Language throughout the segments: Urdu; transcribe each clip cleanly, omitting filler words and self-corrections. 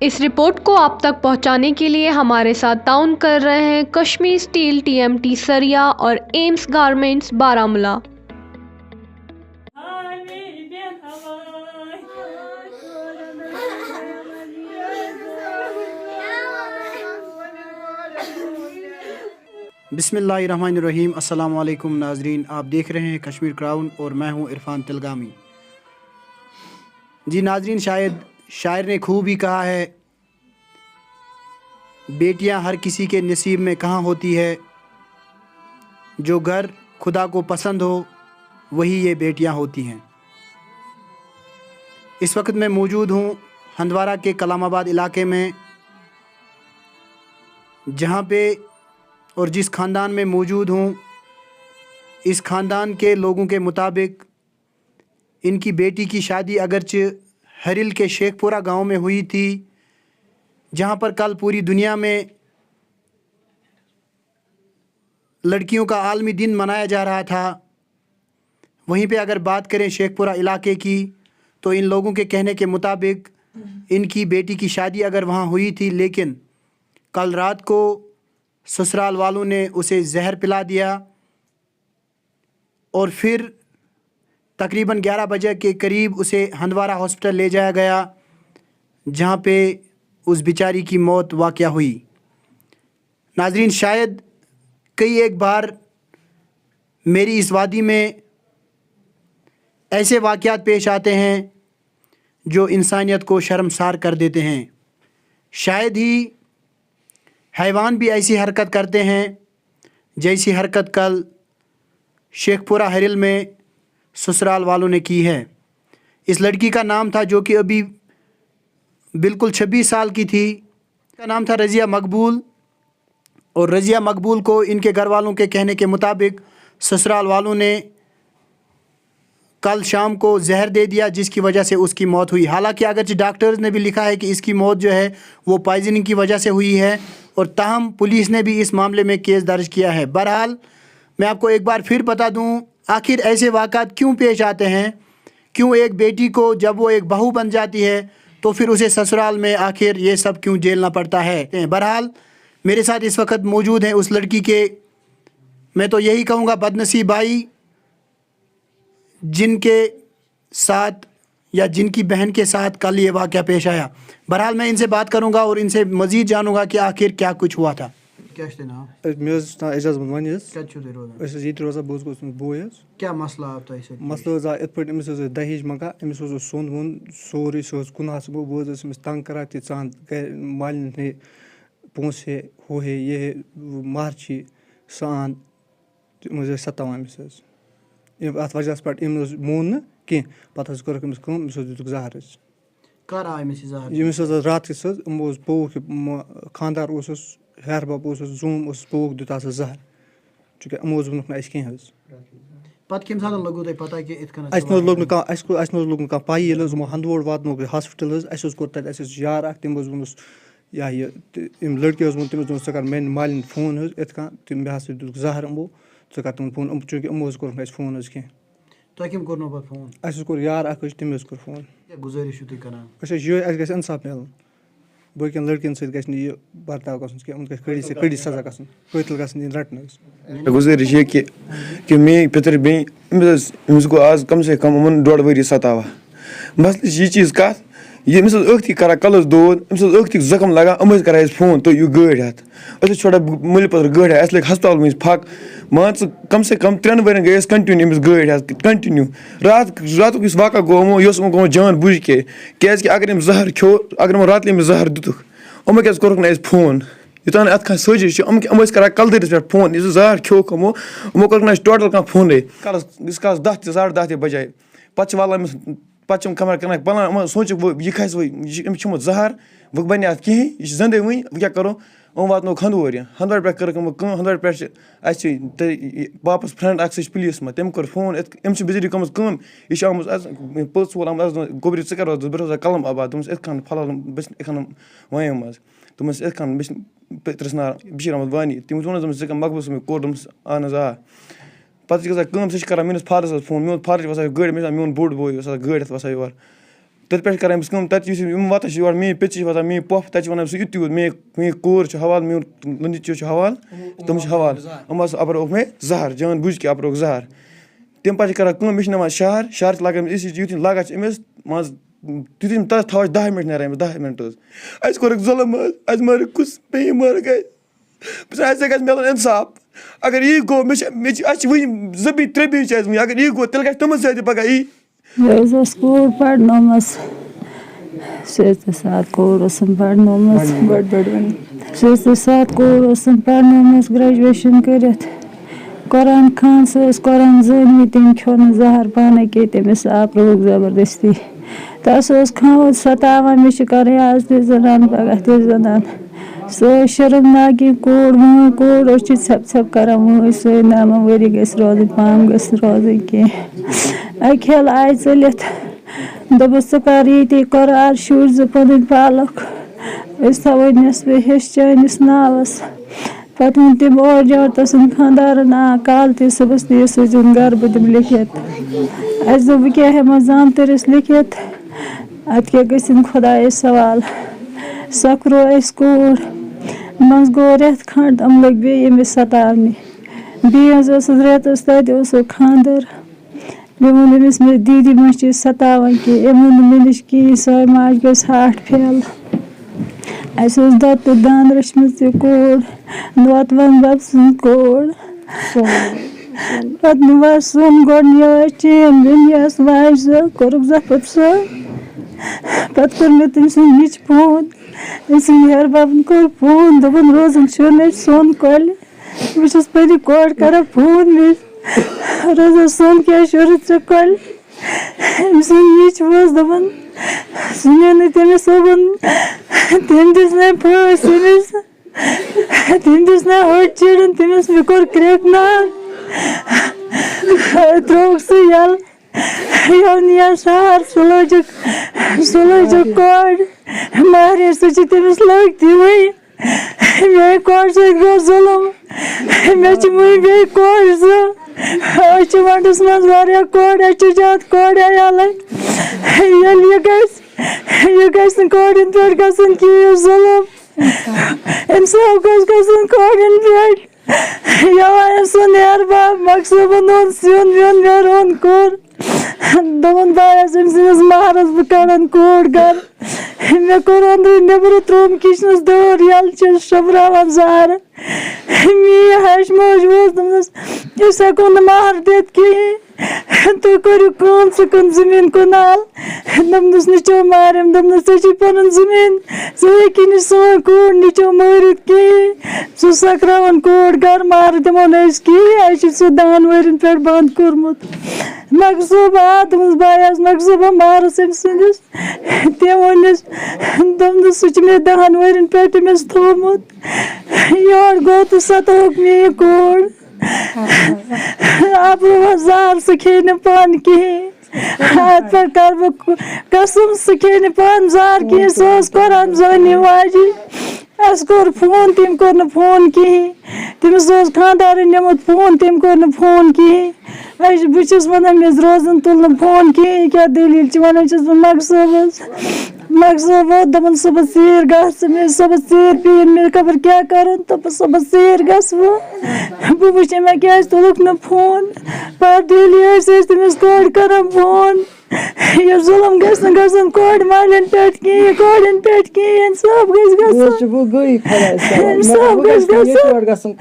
اس رپورٹ کو آپ تک پہنچانے کے لیے ہمارے ساتھ تعاون کر رہے ہیں کشمیر اسٹیل TMT سریا اور ایمس گارمنٹس بارہمولہ۔ بسم اللہ الرحمن الرحیم۔ السلام علیکم ناظرین، آپ دیکھ رہے ہیں کشمیر کراؤن اور میں ہوں عرفان تلگامی۔ جی ناظرین، شاید شاعر نے خوب ہی کہا ہے، بیٹیاں ہر کسی کے نصیب میں کہاں ہوتی ہے، جو گھر خدا کو پسند ہو وہی یہ بیٹیاں ہوتی ہیں۔ اس وقت میں موجود ہوں ہندوارہ کے کلام آباد علاقے میں، جہاں پہ اور جس خاندان میں موجود ہوں، اس خاندان کے لوگوں کے مطابق ان کی بیٹی کی شادی اگرچہ ہرل کے شیخ پورہ گاؤں میں ہوئی تھی، جہاں پر کل پوری دنیا میں لڑکیوں کا عالمی دن منایا جا رہا تھا۔ وہیں پہ اگر بات کریں شیخ پورہ علاقے کی، تو ان لوگوں کے کہنے کے مطابق ان کی بیٹی کی شادی اگر وہاں ہوئی تھی، لیکن کل رات کو سسرال والوں نے اسے زہر پلا دیا اور پھر تقریباً 11 بجے کے قریب اسے ہندوارہ ہاسپٹل لے جایا گیا، جہاں پہ اس بیچاری کی موت واقع ہوئی۔ ناظرین، شاید کئی ایک بار میری اس وادی میں ایسے واقعات پیش آتے ہیں جو انسانیت کو شرمسار کر دیتے ہیں۔ شاید ہی حیوان بھی ایسی حرکت کرتے ہیں جیسی حرکت کل شیخ پورہ ہرل میں سسرال والوں نے کی ہے۔ اس لڑکی کا نام تھا، جو کہ ابھی بالکل 26 سال کی تھی، اس کا نام تھا رضیہ مقبول، اور رضیہ مقبول کو ان کے گھر والوں کے کہنے کے مطابق سسرال والوں نے کل شام کو زہر دے دیا، جس کی وجہ سے اس کی موت ہوئی۔ حالانکہ اگرچہ ڈاکٹرز نے بھی لکھا ہے کہ اس کی موت جو ہے وہ پوائزننگ کی وجہ سے ہوئی ہے، اور تاہم پولیس نے بھی اس معاملے میں کیس درج کیا ہے۔ بہرحال میں آپ کو ایک بار پھر بتا دوں، آخر ایسے واقعات کیوں پیش آتے ہیں، کیوں ایک بیٹی کو جب وہ ایک بہو بن جاتی ہے تو پھر اسے سسرال میں آخر یہ سب کیوں جھیلنا پڑتا ہے۔ بہرحال میرے ساتھ اس وقت موجود ہیں اس لڑکی کے، میں تو یہی کہوں گا، بدنصیب بھائی، جن کے ساتھ یا جن کی بہن کے ساتھ کل یہ واقعہ پیش آیا۔ بہرحال میں ان سے بات کروں گا اور ان سے مزید جانوں گا کہ آخر کیا کچھ ہوا تھا۔ کیا نام؟ مےٚ حظ چھُ ناو اعجاز احمد وانی حظ۔ کتہِ چھِو تُہۍ روزان؟ أسۍ حظ ییٚتہِ روزان، بہٕ حظ گوٚوُس أمِس بوے حظ۔ کیٛاہ مسلہٕ آو تۄہہِ سۭتۍ؟ مسلہٕ حظ آو یِتھ پٲٹھۍ، أمِس حظ ٲس دہیج منٛگان، أمِس حظ اوس سۄن وۄن سورُے، سُہ حظ گُناہَس گوٚو۔ بہٕ حظ ٲسٕس أمِس تنٛگ کَران تہِ، ژٕ اَن مالِنٮ۪ن ہے پونٛسہٕ ہے، ہُہ ہے یہِ ہے مہر چھی سُہ اَن، تِم حظ ٲسۍ سَتاوان أمِس حظ۔ اَتھ وجہَس پٮ۪ٹھ أمۍ حظ مون نہٕ کینٛہہ، پَتہٕ حظ کٔرٕکھ أمِس کٲم، أمِس حظ دِتُکھ زہر حظ۔ کر آو أمِس یہِ زہر؟ أمِس حظ ٲس راتھٕے حظ، یِمو حظ پووُکھ یہِ، خانٛدار اوسُس، ہیٚہر بب اوسُس، زوٗم اوسُس، پووُکھ دیُت حظ زہر، چوٗنٛکہِ یِمو حظ ووٚنُکھ نہٕ اَسہِ کینٛہہ حظ۔ پتہٕ کَمہِ ساتہٕ لوٚگوٕ تۄہہِ پتہ کہِ یِتھ کٔنۍ؟ اَسہِ نہٕ حظ لوٚگ نہٕ کانٛہہ، اَسہِ نہٕ حظ لوٚگ نہٕ کانٛہہ پَیی، ییٚلہِ حظ یِمو ہنٛدوور واتنووُکھ ہاسپِٹل حظ، اَسہِ حظ کوٚر تَتہِ، اَسہِ حظ چھُ یار اَکھ، تٔمۍ حظ ووٚنُس یہِ ہا یہِ أمۍ لٔڑکی حظ ووٚن، تٔمِس دوٚپُس ژٕ کر میٛانہِ مالِنۍ فون حظ یِتھ کٔنۍ، تہٕ مےٚ ہسا دِتُکھ زہر یِمو، ژٕ کر تِمن فون، چوٗنٛکہِ یِمو حظ کوٚرُکھ نہٕ اَسہِ فون حظ کینٛہہ۔ تۄہہِ کٔمۍ کوٚرنو پتہٕ فون؟ اَسہِ حظ کوٚر یار اَکھ حظ، تٔمۍ حظ کوٚر فون۔ کیٛاہ گُزٲرِش چھِو تُہۍ کران؟ أسۍ حظ چھِ یِہوٚے، اَسہِ گژھِ اِنصاف میلُن، باقٕیَن لٔڑکِیَن سۭتۍ گژھِ نہٕ یہِ برتاو گژھُن کینٛہہ، یِمَن گژھِ کٔڑی سے کٔڑی سزا گژھُن، قٲتِل گژھن یِنۍ رَٹنہٕ حظ۔ گُزٲرِش یہِ کہِ میٛٲنۍ پِتٕر بیٚنہِ، أمِس گوٚو آز کَم سے کَم یِمَن 1.5 ؤری سَتاوان۔ مسلہٕ چھِ یہِ چیٖز کَتھ، أمِس حظ ٲکھتٕے کَران کَلَس دود، أمِس حظ ٲکھتٕے زخم لگان، یِم حظ کَران اَسہِ فون، تُہۍ یِیِو گٲڑۍ ہٮ۪تھ۔ أسۍ حظ چھۄڑان مٔلۍ پَتہٕ گٲڑۍ ہٮ۪تھ، اَسہِ لٔگۍ ہَسپتال مٔنٛزۍ پھَکھ، مان ژٕ کَم سے کَم 3 ؤرۍیَن گٔے أسۍ کَنٹِنیوٗ أمِس گٲڑۍ ہٮ۪تھ، کَنٹِنیوٗ۔ راتُک یُس واقعہ گوٚو یِمو، یہِ اوس یِمو گوٚمُت جان بوٗجھ کے، کیٛازِکہِ اگر أمۍ زہر کھیوٚو، اگر یِمو راتہٕ أمِس زہر دِتُکھ، یِمو کیٛازِ کوٚرُکھ نہٕ اَسہِ فون، یوٚتانۍ نہٕ اَتھ کانٛہہ سٲزِش چھِ، یِم ٲسۍ کَران کَلہٕ دٲدِس پٮ۪ٹھ فون، یُس زہر کھیوٚوُکھ یِمو کوٚرُکھ نہٕ اَسہِ ٹوٹَل کانٛہہ فونٕے، ییٖتِس کالَس 10 تہِ 10:30 تہِ بَجے، پَتہٕ چھِ والان أمِس، پَتہٕ چھِ یِم کَران پَلان، یِمو سوٗنٛچُکھ وۄنۍ یہِ کھَسہِ وۄنۍ، یہِ چھِ أمِس کھیوٚمُت زہر، وۄنۍ بَنہِ اَتھ کِہیٖنۍ، یہِ چھِ زنٛدے وٕنۍ، وۄنۍ کیٛاہ کَرو؟ یِمو واتنووُکھ ہنٛدوور یہِ، ہنٛدوارِ پٮ۪ٹھ کٔرٕکھ یِمو کٲم، ہنٛدوارِ پٮ۪ٹھ چھِ اَسہِ چھِ پاپَس فرٛٮ۪نٛڈ اَکھ، سُہ چھِ پُلیٖسَس منٛز، تٔمۍ کوٚر فون، أمۍ چھِ بِزٲتی گٔمٕژ کٲم، یہِ چھِ آمٕژ پٔژھ وول آمُت، گوٚبری ژٕ کَر روزان؟ بہٕ روزان کَلَم آباد، دوٚپمَس یِتھ کٔنۍ پھلٲنۍ، بہٕ چھُس یِتھ کٔنۍ وٲنۍ منٛز، دوٚپمَس یِتھ کٔنۍ، مےٚ چھِ پٔترِس ناو بشیٖر احمد وانی، تٔمِس ووٚنُس دوٚپمَس ژٕ کَر مقبوٗل صٲبنہِ کوٚر، دوٚپمَس اہن حظ آ۔ پَتہٕ چھِ گژھان کٲم، سُہ چھِ کَران میٛٲنِس فادرَس حظ فون، میون فادر چھِ وسان گٲڑۍ، مےٚ چھِ آسان میون بوٚڑ بوے اوس آسان گٲڑۍ ہٮ۪تھ وسان یور، تَتہِ پٮ۪ٹھ کَران أمِس کٲم تَتہِ یُس یِم واتان چھِ یور میٛٲنۍ پِتۍ چھِ واتان میٛٲنۍ پۄپھ تَتہِ چھِ وَنان سُہ یُتھ میٛٲنۍ کوٗر چھِ حوال میٛون لٔنٛڈِچ چھُ حوال تِم چھِ حوال یِم ہسا اَپرووُکھ مےٚ زہر جان بوٗجھ کہِ اَپرووُکھ زہر تَمہِ پَتہٕ چھِ کَران کٲم مےٚ چھِ نِوان شہر چھِ لاگان أمِس یُتھُے لاگان چھِ أمِس مان ژٕ یُتھُے یِم تَتھ تھاوان چھِ 10 مِنٹ نیران أمِس 10 مِنٹ حظ اَسہِ کوٚرُکھ ظُلم حظ اَسہِ مٲرِکھ کُس بیٚیہِ مٲرِکھ اَسہِ بہٕ چھُس اَسہِ گژھِ میلُن اِنصاف اگر یی گوٚو اَسہِ چھِ وٕنہِ 2 بیٚیہِ 3 بیٚیہِ چھِ اَسہِ وٕنہِ اگر یی گوٚو تیٚلہِ گژھِ تِمَن سۭتۍ تہِ پَگاہ یی مےٚ حظ ٲس کوٗر پَرنٲومٕژ 6-7 کوٗر ٲسٕم پَرنٲومٕژ 6-7 کوٗر ٲسٕم پَرنٲومٕژ گرٛیجویشَن کٔرِتھ قۄران خان سُہ ٲس قۄران زٲنمٕتۍ تٔمۍ کھیوٚو نہٕ زہر پانَے کینٛہہ تٔمِس آپرووُکھ زبردٔستی تَس اوس کھاوُن سَتاوان مےٚ چھِ کَرٕنۍ آز تہِ زنان پگاہ تہِ زنان سۄ ٲس شرمناکہِ کوٗر وٲنۍ کوٗر أسۍ چھِ ژھٮ۪پ ژھٮ۪پ کَران وٲنۍ سُے 9 ؤری گژھِ روزٕنۍ پام گژھِ روزٕنۍ کینٛہہ اَکہِ حال آیہِ ژٔلِتھ دوٚپُس ژٕ کَر ییٚتی قۄرار شُرۍ 2 پَنٕنۍ پالَکھ أسۍ تھاوَے نٮ۪صفہٕ حِصہٕ چٲنِس ناوَس پَتہٕ ووٚن تٔمۍ اورٕ یورٕ تَسٕنٛدۍ خانٛدارَن کالہٕ تہِ صُبحَس تہِ یہِ سوٗزِن گَرٕ بہٕ دِمہٕ لیکھِتھ اَسہِ دوٚپ بہٕ کیٛاہ ہٮ۪مہٕ زامتٕرِس لیکھِتھ اَدٕ کیٛاہ گٔژھِنۍ خۄدایَس سوال سۄکھرو اَسہِ کوٗر منٛزٕ گوٚو رٮ۪تھ کھنٛڈ یِم لٔگۍ بیٚیہِ أمِس سَتاونہِ بیٚیہِ حظ ٲسٕس رٮ۪تَس تَتہِ اوسُکھ خانٛدَر مےٚ ووٚن أمِس مےٚ دیٖدی ما چھِ سَتاوان کینٛہہ أمۍ ووٚن نہٕ مےٚ نِش کِہیٖنۍ سۄے ماجہِ گٔژھ ہاٹھ پھیلہٕ اَسہِ اوس دۄد تہٕ دانہٕ رٔچھمٕژ یہِ کوٗر نوتہٕ وَنٛدٕ سٕنٛز کوٗر پَتہٕ نِوان سۄن گۄڈٕ نِوان چین وین یَس واجہِ سۄ کوٚرُکھ زَفٕت سۄ پَتہٕ کوٚر مےٚ تٔمۍ سٕنٛدۍ نِچ فون أمۍ سٕنٛدۍ ہیٚہَر بَبَن کوٚر فون دوٚپُن روزان شُرنَے سۄن کۄلہِ بہٕ چھَس پنٛنہِ کورِ کَران فون مےٚ روزان سۄن کیٛاہ شُرِتھ ژےٚ کۄلہِ أمۍ سٕنٛدۍ نِچ وٲژ دوٚپُن سُہ نیوٗ نہٕ تٔمِس صٲبُن تٔمۍ دِژ نَے پھٲسۍ أمِس تٔمۍ دِژ نَے ہوٚٹۍ چیٖرِن تٔمِس مےٚ کوٚر کرٛٮ۪کہٕ ناگ ترٛووُکھ سُہ یَلہٕ نِیَن شہر سُہ لٲجِکھ کورِ ماریٚچ سُہ چھِ تٔمِس لٔگۍ تہِ وٕنہِ میٛانہِ کورِ سۭتۍ گوٚو ظُلم مےٚ چھِ وٕنہِ بیٚیہِ کورِ 2 أسۍ چھِ وَنٛدَس منٛز واریاہ کورِ اَسہِ چھِ زیادٕ کورِ یَلَے ییٚلہِ یہِ گژھِ نہٕ کورٮ۪ن پٮ۪ٹھ گژھُن کِہیٖنۍ ظُلم اِنصاف گژھِ گژھُن کورٮ۪ن پٮ۪ٹھ یَوان أمۍ سُنٛد ہیٚہَر بب مقصوٗبَن اوٚن سیُن ویُن مےٚ روٚن کوٚر دوٚپُن بایَس أمۍ سٕنٛدِس مَہرَس بہٕ کَڑان کوٗر گَرٕ مےٚ کوٚر أنٛدرٕ نیٚبرٕ ترٛووُم کِچنَس دٲر یَلہٕ چھَس شۄبراوان زہرٕ میٛٲنۍ ہَش موج وٲژ دوٚپنَس أسۍ ہٮ۪کو نہٕ مَہر دِتھ کِہیٖنۍ تُہۍ کٔرِو کٲم ژٕ کٕن زٔمیٖن کُنال دوٚپنَس نِچو مارٮ۪م دوٚپنَس ژےٚ چھُے پَنُن زٔمیٖن ژٕ ہیٚکی نہٕ سٲنۍ کوٗر نِچو مٲرِتھ کِہیٖنۍ ژٕ سۄکراوان کوٗر گَرٕ مَہر دِمو نہٕ أسۍ کِہیٖنۍ اَسہِ چھُ سُہ 10 ؤرٮ۪ن پٮ۪ٹھ بنٛد کوٚرمُت مقصوٗب آو دوٚپمَس بایَس مقصوٗبہ مَہرَس أمۍ سٕنٛدِس تٔمۍ ووٚننَس دوٚپنَس سُہ چھُ مےٚ 10 ؤرٮ۪ن پٮ۪ٹھ أمِس تھوٚومُت یورٕ گوٚو تہٕ سَتووُکھ مےٚ یہِ کوٗر اَپرووُن زہر سُہ کھیٚیہِ نہٕ پانہٕ کِہیٖنۍ اَتھ پٮ۪ٹھ کَرٕ بہٕ قسم سُہ کھیٚیہِ نہٕ پانہٕ زہر کِہیٖنۍ سُہ ٲس قۄران زٲنہِ واجہِ اَسہِ کوٚر فون تٔمۍ کوٚر نہٕ فون کِہیٖنۍ تٔمِس اوس خانٛدارَن نِمُت فون تٔمۍ کوٚر نہٕ فون کِہیٖنۍ بہٕ چھَس وَنان مےٚ روزان تُل نہٕ فون کِہیٖنۍ کیٛاہ دٔلیٖل چھِ وَنان چھَس بہٕ مقصوٗب ووت دوٚپُن صُبحس ژیٖرۍ گژھ مےٚ صُبحس ژیٖرۍ پیٚیِن مےٚ خبر کیٛاہ کَرُن دوٚپُس صُبحس ژیٖرۍ گژھٕ بہٕ وٕچھے مےٚ کیٛازِ تُلُکھ نہٕ فون پَتہٕ ڈیلی ٲسۍ أسۍ تٔمِس کورِ کَران فون یہِ ظُلم گژھِ نہٕ گژھُن کورِ مالٮ۪ن پٮ۪ٹھ کِہیٖنۍ کورٮ۪ن پٮ۪ٹھ کِہیٖنۍ اِنصاف گژھِ گژھُن اِنصاف گژھِ گژھُن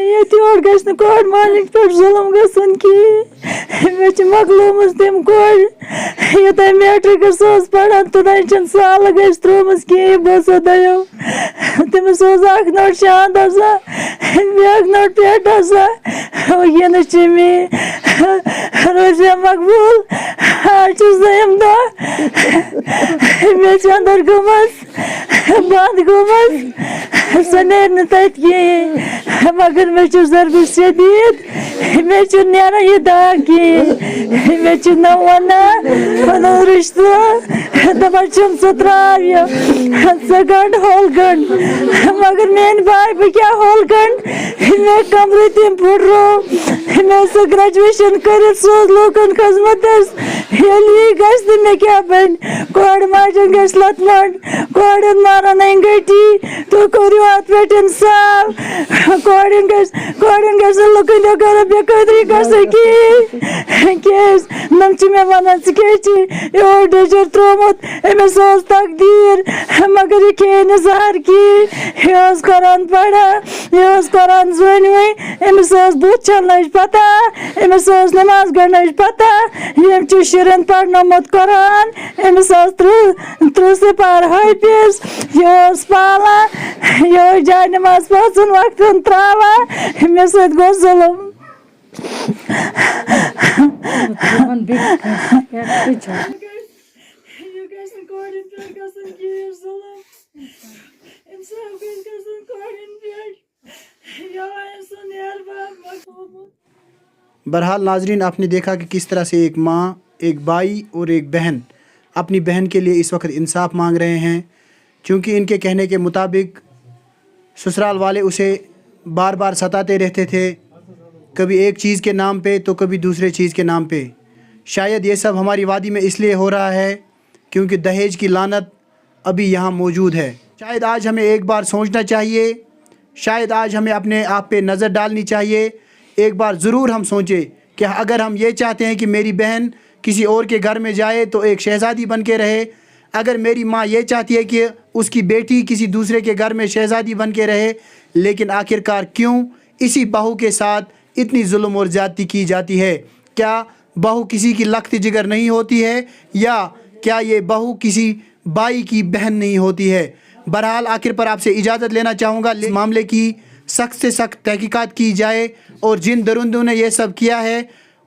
ییٚتہِ یورٕ گژھِ نہٕ کورِ مالٮ۪ن پٮ۪ٹھ ظُلم گژھُن کِہیٖنۍ مےٚ چھِ مۄکلٲومٕژ تٔمۍ کورِ یوٚتانۍ میٹرِکَس ٲس پَران توٚتانۍ چھَنہٕ سالہٕ اَسہِ ترٛٲومٕژ کِہیٖنۍ بہٕ ٲسَو دَیو تٔمِس اوس اَکھ نٔٹ شانٛد آسان بیٛاکھ نٔٹ پٮ۪ٹ آسان یہِ چھِ مےٚ روزیا مقبوٗل آز چھُ 2یِم دۄہ مےٚ چھِ اَندَر گٔمٕژ بنٛد گٔمٕژ سۄ نیرِ نہٕ تَتہِ کِہیٖنۍ مگر مےٚ چھُ ضربہِ شدیٖد مےٚ چھُ نیران یہِ داغ کِہیٖنۍ مےٚ چھُ نہٕ وَنان پَنُن رِشتہٕ دَپان چھِم ژٕ ترٛاو یہِ ژٕ گنٛڈ ہول گنٛڈ مگر میٛٲنۍ باے بہٕ کیٛاہ ہول گنٛڈ مےٚ کَمرٕ تٔمۍ پھٕٹرو مےٚ ٲس سۄ گرٛیجویشَن کٔرِتھ سُہ اوس لوٗکَن خٔذمَت یہ گھس تو میں کیا بن کوڑ ماجن گھس لت مٹ کوڑن مارن انگٹی تو کرو ات پہ انصاف کوڑن گھس لکن کر بے قدری کر سکی کیس نم میں ونان ثی یہ ڈجر ترومت امس تقدیر مگر یہ کھے نظار کی یہ قرآن پڑھا یہ قرآن زونوی امس بت چھلنچ پتہ امس نماز گڑنچ پتہ یم چھ شرن پڑھنومت قرآن امس ترہ سپار حافظ یہ پالان یہ جائے نماز پاژن وقتن تراوان مے سۭتۍ گوٚو ظلم بہرحال ناظرین، آپ نے دیکھا کہ کس طرح سے ایک ماں، ایک بھائی اور ایک بہن اپنی بہن کے لیے اس وقت انصاف مانگ رہے ہیں، چونکہ ان کے کہنے کے مطابق سسرال والے اسے بار بار ستاتے رہتے تھے، کبھی ایک چیز کے نام پہ تو کبھی دوسرے چیز کے نام پہ۔ شاید یہ سب ہماری وادی میں اس لیے ہو رہا ہے کیونکہ دہیج کی لعنت ابھی یہاں موجود ہے۔ شاید آج ہمیں ایک بار سوچنا چاہیے، شاید آج ہمیں اپنے آپ پہ نظر ڈالنی چاہیے، ایک بار ضرور ہم سوچیں کہ اگر ہم یہ چاہتے ہیں کہ میری بہن کسی اور کے گھر میں جائے تو ایک شہزادی بن کے رہے، اگر میری ماں یہ چاہتی ہے کہ اس کی بیٹی کسی دوسرے کے گھر میں شہزادی بن کے رہے، لیکن آخرکار کیوں اسی بہو کے ساتھ اتنی ظلم اور زیادتی کی جاتی ہے؟ کیا بہو کسی کی لخت جگر نہیں ہوتی ہے، یا کیا یہ بہو کسی بھائی کی بہن نہیں ہوتی ہے؟ بہرحال آخر پر آپ سے اجازت لینا چاہوں گا، اس معاملے کی سخت سے سخت تحقیقات کی جائے اور جن درندوں نے یہ سب کیا ہے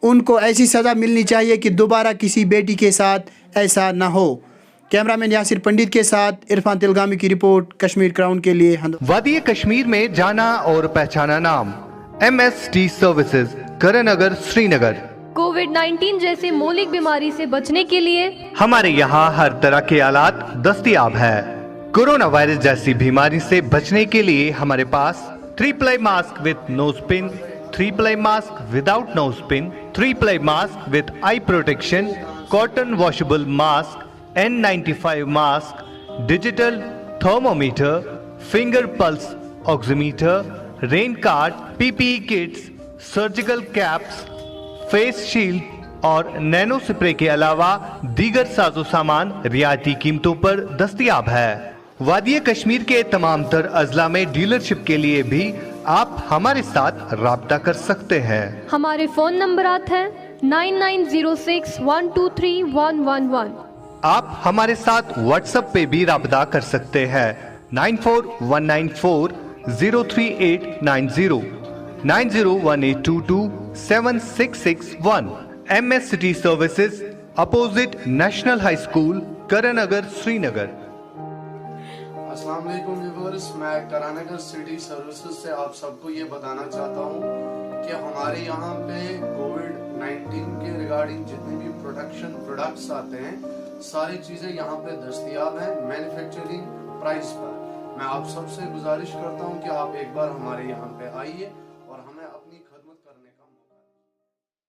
ان کو ایسی سزا ملنی چاہیے کہ دوبارہ کسی بیٹی کے ساتھ ایسا نہ ہو۔ کیمرہ مین یاسر پنڈت کے ساتھ عرفان تلگامی کی رپورٹ، کشمیر کراؤن کے لیے۔ وادی کشمیر میں جانا اور پہچانا نام MST سروسز، کرن نگر، سری نگر۔ کووڈ-19 جیسے مولک بیماری سے بچنے کے لیے ہمارے یہاں ہر طرح کے آلات دستیاب ہے۔ کورونا وائرس جیسی بیماری سے بچنے کے لیے ہمارے پاس 3 ply mask with nose pin, 3 ply mask without nose pin, 3 ply mask with eye protection, cotton washable mask, N95 mask, digital thermometer, finger pulse oximeter, rain card, PPE kits, surgical caps, face shield اور نینو سپرے کے علاوہ دیگر ساز و سامان رعایتی قیمتوں پر دستیاب ہے۔ وادی کشمیر کے تمام تر اضلاع میں ڈیلرشپ کے لیے بھی آپ ہمارے ساتھ رابطہ کر سکتے ہیں۔ ہمارے فون نمبرات ہیں 9906123111۔ آپ ہمارے ساتھ واٹس ایپ پہ بھی رابطہ کر سکتے ہیں 9419403890، 9018227661۔ MST services, opposite national high school, کرن نگر، سری نگر۔ السلام علیکم ویورز، میں کرن نگر سٹی سروسز سے آپ سب کو یہ بتانا چاہتا ہوں کہ ہمارے یہاں پہ کووڈ-19 کے ریگارڈنگ جتنے بھی پروڈکشن پروڈکٹس آتے ہیں ساری چیزیں یہاں پہ دستیاب ہیں مینوفیکچرنگ پرائس پر۔ میں آپ سب سے گزارش کرتا ہوں کہ آپ ایک بار ہمارے یہاں پہ آئیے۔